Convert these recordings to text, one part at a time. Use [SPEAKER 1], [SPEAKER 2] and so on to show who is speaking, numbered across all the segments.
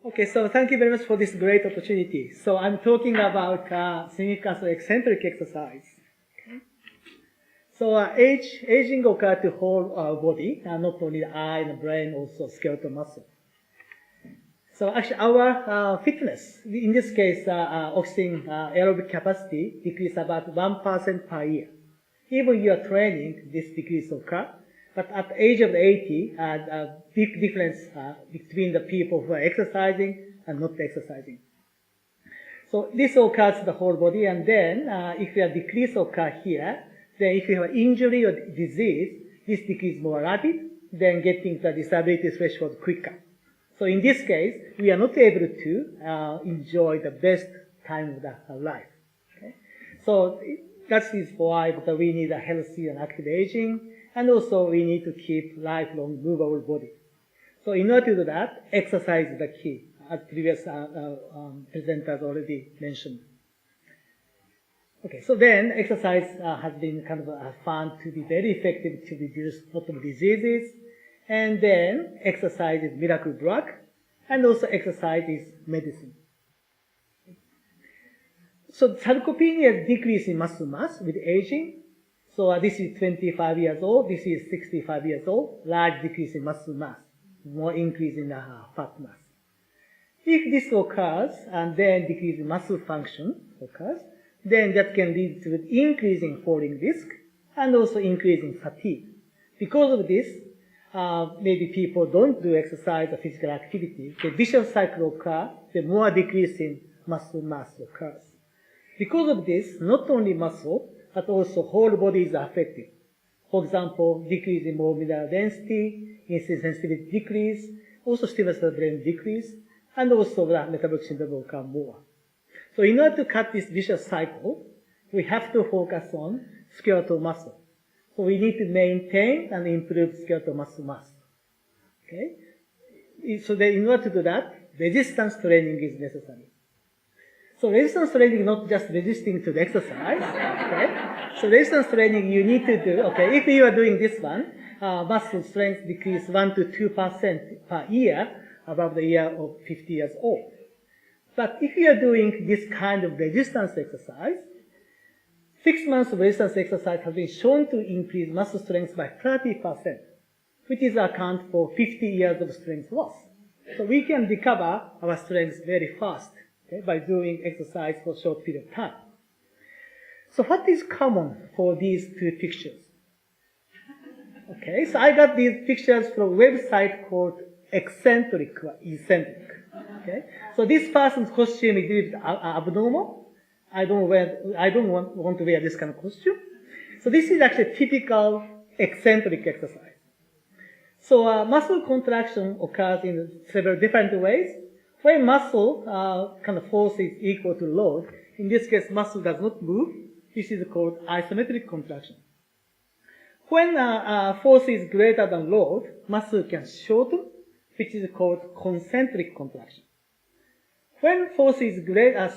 [SPEAKER 1] Okay, so thank you very much for this great opportunity. So I'm talking about significance of eccentric exercise. Okay. So aging occurs to whole body, not only the eye, the brain, also skeletal muscle. So actually our fitness, in this case, oxygen aerobic capacity decrease about 1% per year. Even you are training, this decrease occur. But at the age of 80, a big difference between the people who are exercising and not exercising. So this occurs to the whole body, and then if a decrease occur here, then if you have injury or disease, this decrease more rapid, then getting the disability threshold quicker. So in this case, we are not able to enjoy the best time of the life. Okay? So that is why we need a healthy and active aging. And also, we need to keep lifelong movable body. So in order to do that, exercise is the key, as previous presenters already mentioned. Okay, so then exercise has been kind of found to be very effective to reduce a lot of diseases. And then exercise is miracle drug, and also exercise is medicine. So sarcopenia decrease in muscle mass with aging. So this is 25 years old, this is 65 years old, large decrease in muscle mass, more increase in fat mass. If this occurs, and then decrease in muscle function occurs, then that can lead to an increase in falling risk, and also increase in fatigue. Because of this, maybe people don't do exercise or physical activity, the vicious cycle occurs, the more decrease in muscle mass occurs. Because of this, not only muscle, but also whole body is affected. For example, decrease in bone mineral density, insulin sensitivity decrease, also stimulus of the brain decrease, and also the metabolic syndrome will come more. So in order to cut this vicious cycle, we have to focus on skeletal muscle. So we need to maintain and improve skeletal muscle mass. Okay? So that in order to do that, resistance training is necessary. So resistance training is not just resisting to the exercise, okay? So resistance training you need to do, okay, if you are doing this one, muscle strength decrease 1 to 2% per year above the year of 50 years old. But if you are doing this kind of resistance exercise, 6 months of resistance exercise has been shown to increase muscle strength by 30%, which is account for 50 years of strength loss. So we can recover our strength very fast. Okay, by doing exercise for a short period of time. So what is common for these two pictures? Okay, so I got these pictures from a website called Eccentric. Okay, so this person's costume is a little bit abnormal. I don't want to wear this kind of costume. So this is actually typical eccentric exercise. So muscle contraction occurs in several different ways. When muscle kind of force is equal to load, in this case muscle does not move, this is called isometric contraction. When force is greater than load, muscle can shorten, which is called concentric contraction. When force is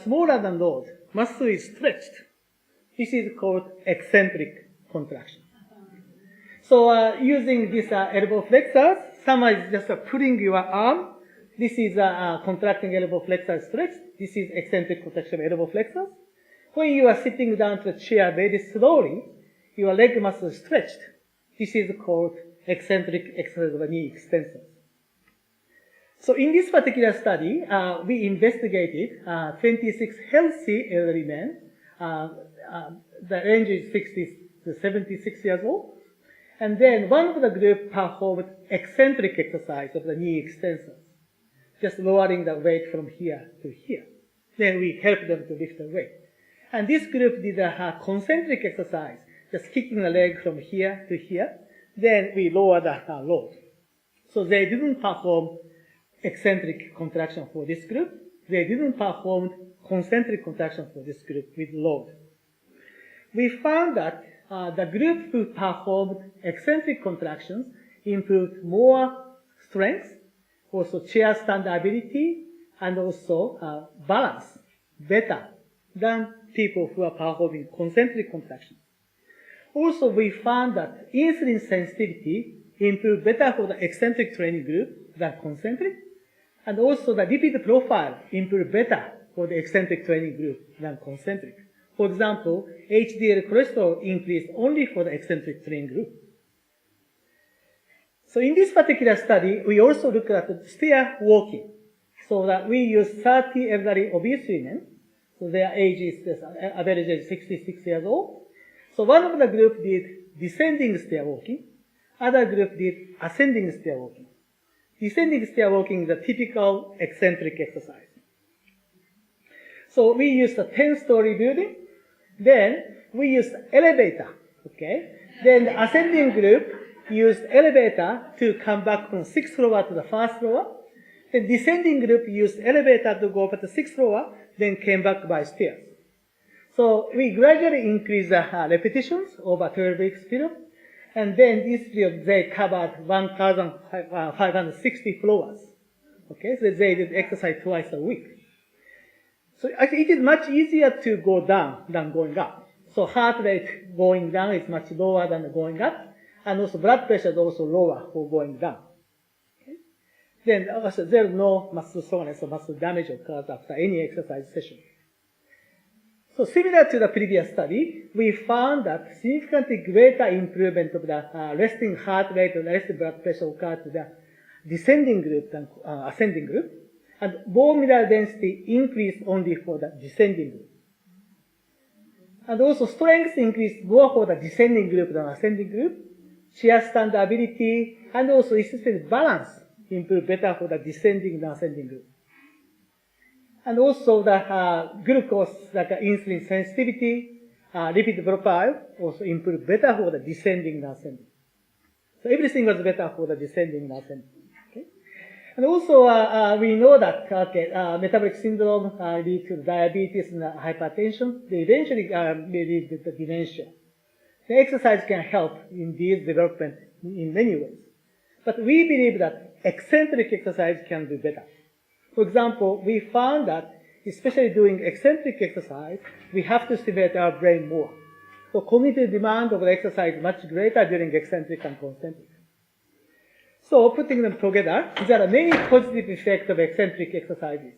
[SPEAKER 1] smaller than load, muscle is stretched. This is called eccentric contraction. So using this elbow flexors, some is just pulling your arm. This is contracting elbow flexor stretch. This is eccentric contraction of elbow flexors. When you are sitting down to a chair very slowly, your leg muscle is stretched. This is called eccentric exercise of the knee extensors. So in this particular study, we investigated 26 healthy elderly men. The range is 60 to 76 years old. And then one of the group performed eccentric exercise of the knee extensors, just lowering the weight from here to here. Then we helped them to lift the weight. And this group did a concentric exercise, just kicking the leg from here to here. Then we lower the load. So they didn't perform eccentric contraction for this group. They didn't perform concentric contraction for this group with load. We found that the group who performed eccentric contractions improved more strength, also chair stand ability, and also balance better than people who are performing concentric contractions. Also, we found that insulin sensitivity improved better for the eccentric training group than concentric, And also the lipid profile improved better for the eccentric training group than concentric. For example, HDL cholesterol increased only for the eccentric training group. So in this particular study, we also look at the stair walking. So that we use 30 elderly obese women. So their age is, average age 66 years old. So one of the group did descending stair walking. Other group did ascending stair walking. Descending stair walking is a typical eccentric exercise. So we used a 10-story building. Then we used elevator. Okay. Then the ascending group used elevator to come back from 6th floor to the 1st floor. The descending group used elevator to go up to the 6th floor, then came back by stairs. So we gradually increased the repetitions over 12 weeks period. And then this period, they covered 1,560 floors. Okay, so they did exercise twice a week. So actually it is much easier to go down than going up. So heart rate going down is much lower than going up. And also blood pressure is also lower for going down. Okay? Then also there is no muscle soreness or muscle damage occurs after any exercise session. So similar to the previous study, we found that significantly greater improvement of the resting heart rate and resting blood pressure occurred to the descending group than ascending group. And bone mineral density increased only for the descending group. And also strength increased more for the descending group than ascending group. Shear stand ability and also especially balance improved better for the descending than ascending group. And also the glucose, like insulin sensitivity, lipid profile also improved better for the descending than ascending. So everything was better for the descending than ascending. Okay? And also we know that metabolic syndrome leads to diabetes and hypertension. They eventually may lead to the dementia. The exercise can help in these development in many ways. But we believe that eccentric exercise can do better. For example, we found that especially doing eccentric exercise, we have to stimulate our brain more. So cognitive demand of the exercise is much greater during eccentric and concentric. So putting them together, there are many positive effects of eccentric exercises.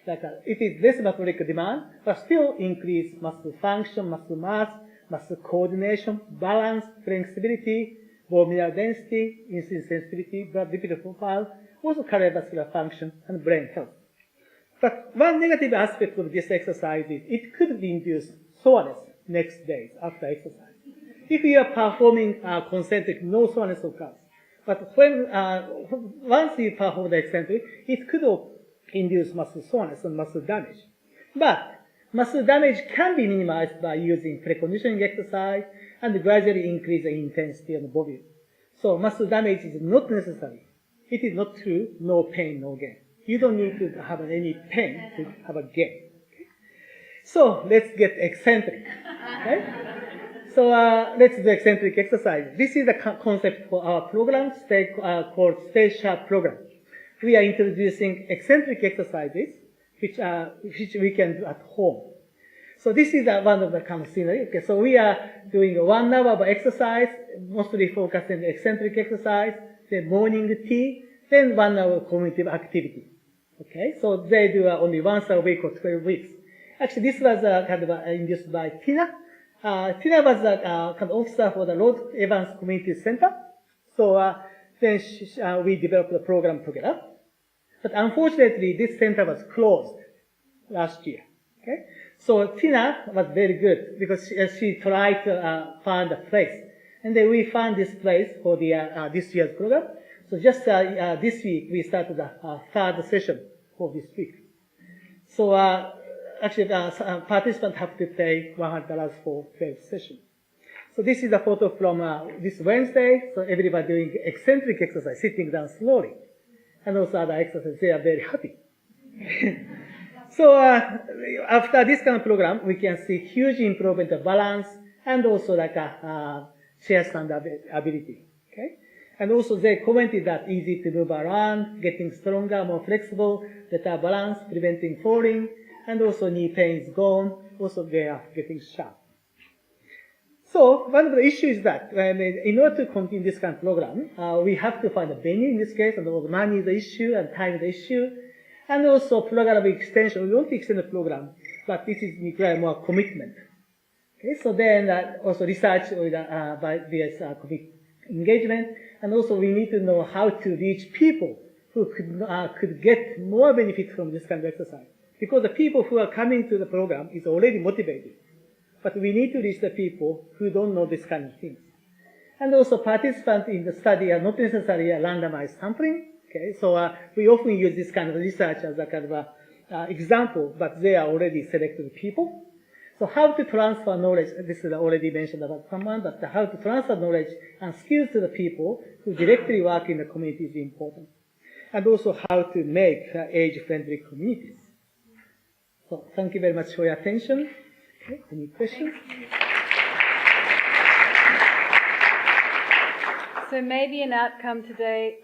[SPEAKER 1] Like it is less metabolic demand, but still increase muscle function, muscle mass, muscle coordination, balance, flexibility, bone mineral density, insulin sensitivity, blood lipid profile, also cardiovascular function, and brain health. But one negative aspect of this exercise is it could induce soreness next day after exercise. If you are performing concentric, no soreness occurs. But when once you perform the eccentric, it could induce muscle soreness and muscle damage. But muscle damage can be minimized by using preconditioning exercise and gradually increase the intensity and volume. So muscle damage is not necessary. It is not true, no pain, no gain. You don't need to have any pain to have a gain. Okay? So let's get eccentric. Okay? So let's do eccentric exercise. This is the concept for our program called Stay Sharp program. We are introducing eccentric exercises which we can do at home. So this is one of the kind of scenery. Okay, so we are doing 1 hour of exercise, mostly focused on eccentric exercise, then morning tea, then 1 hour cognitive activity. Okay, so they do only once a week or 12 weeks. Actually, this was kind of induced by Tina. Tina was a kind of officer for the Rod Evans Community Center. So then we developed the program together. But unfortunately, this center was closed last year. Okay, so Tina was very good because she tried to find a place, and then we found this place for the this year's program. So just this week we started the third session for this week. So actually, participants have to pay $100 for 12 sessions. So this is a photo from this Wednesday. So everybody doing eccentric exercise, sitting down slowly, and also other exercises. They are very happy. So after this kind of program, we can see huge improvement of balance and also like a chair stand ability. Okay, and also they commented that easy to move around, getting stronger, more flexible, better balance, preventing falling, and also knee pain is gone. Also they are getting sharp. So one of the issues is that in order to continue this kind of program, we have to find a venue in this case, and also money is the issue and time is the issue. And also programmable extension, we want to extend the program, but this is require more commitment. Okay, so then also research by various engagement, and also we need to know how to reach people who could get more benefit from this kind of exercise. Because the people who are coming to the program is already motivated, but we need to reach the people who don't know this kind of things. And also participants in the study are not necessarily a randomized sampling. Okay, so we often use this kind of research as a kind of example, but they are already selected people. So how to transfer knowledge, this is already mentioned about someone, but how to transfer knowledge and skills to the people who directly work in the community is important. And also how to make age-friendly communities. So thank you very much for your attention. Okay, any questions?
[SPEAKER 2] So maybe an outcome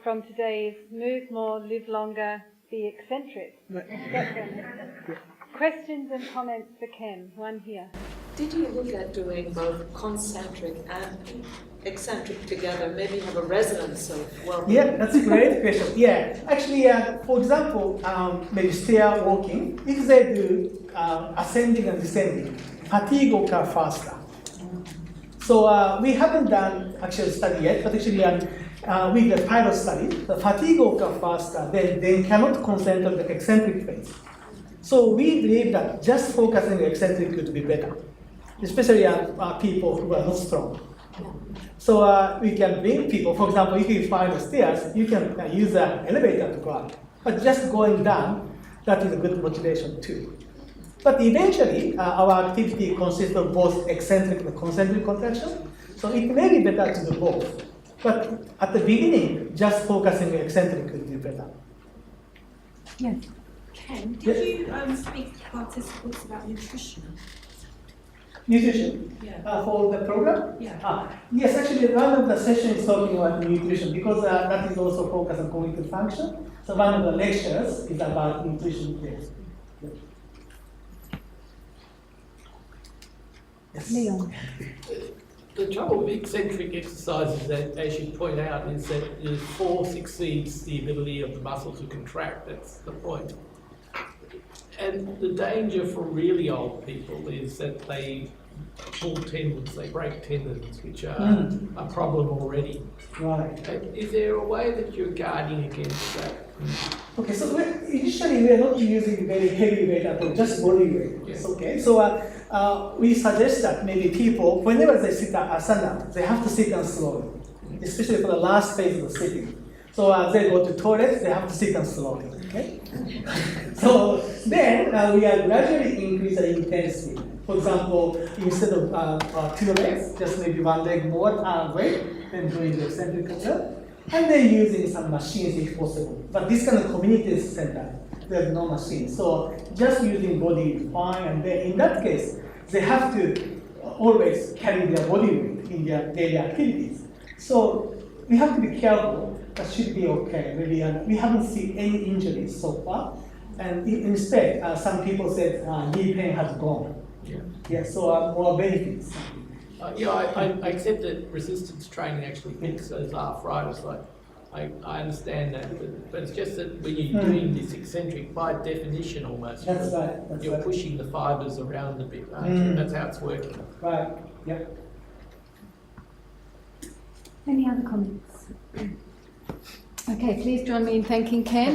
[SPEAKER 2] from today is move more, live longer, be eccentric.
[SPEAKER 1] Right.
[SPEAKER 2] Yeah. Questions and comments for Ken? One here.
[SPEAKER 3] Did you look at doing both concentric and eccentric together? Maybe have a resonance of well-being?
[SPEAKER 1] Yeah, that's a great question. Yeah, actually, for example, maybe stair walking, if they do ascending and descending, fatigue occurs faster. So we haven't done actual study yet, but actually we did a pilot study. The fatigue occurs faster, then they cannot concentrate on the eccentric phase. So we believe that just focusing on eccentric could be better, especially people who are not strong. So we can bring people, for example, if you find the stairs, you can use an elevator to go up. But just going down, that is a good motivation too. But eventually, our activity consists of both eccentric and concentric contraction. So it may be better to do both. But at the beginning, just focusing on eccentric could be better.
[SPEAKER 2] Yes.
[SPEAKER 4] Ken, did you speak to participants about nutrition?
[SPEAKER 1] Nutrition?
[SPEAKER 4] Yeah.
[SPEAKER 1] For the program?
[SPEAKER 4] Yeah.
[SPEAKER 1] Yes, actually, one of the sessions is talking about nutrition because that is also focused on cognitive function. So one of the lectures is about nutrition. Yes. Yes.
[SPEAKER 2] Leon.
[SPEAKER 5] The trouble with eccentric exercises, as you point out, is that the force exceeds the ability of the muscle to contract. That's the point. And the danger for really old people is that they pull tendons, they break tendons, which are a problem already.
[SPEAKER 1] Right.
[SPEAKER 5] Is there a way that you're guarding against that?
[SPEAKER 1] Okay, so initially we are not using very heavy weight at all, just body weight.
[SPEAKER 5] Yes.
[SPEAKER 1] Okay, so we suggest that maybe people, whenever they stand up, they have to sit down slowly, especially for the last phase of the sitting. So as they go to toilet, they have to sit down slowly. Okay. So then we are gradually increase the intensity. For example, instead of 2 legs, just maybe 1 leg more weight, then doing the eccentric curl. And then using some machines if possible. But this kind of community center, there's no machine. So just using body is fine. And then in that case, they have to always carry their body weight in their daily activities. So we have to be careful. That should be okay. Maybe we haven't seen any injuries so far. And instead, some people said knee pain has gone. Yeah. So more benefits.
[SPEAKER 5] I accept that resistance training actually fixes arthritis. I understand that, but it's just that when you're doing this eccentric, by definition almost, you're pushing the fibres around a bit, aren't you? That's how it's working.
[SPEAKER 1] Right, yep.
[SPEAKER 2] Any other comments? Okay, please join me in thanking Ken.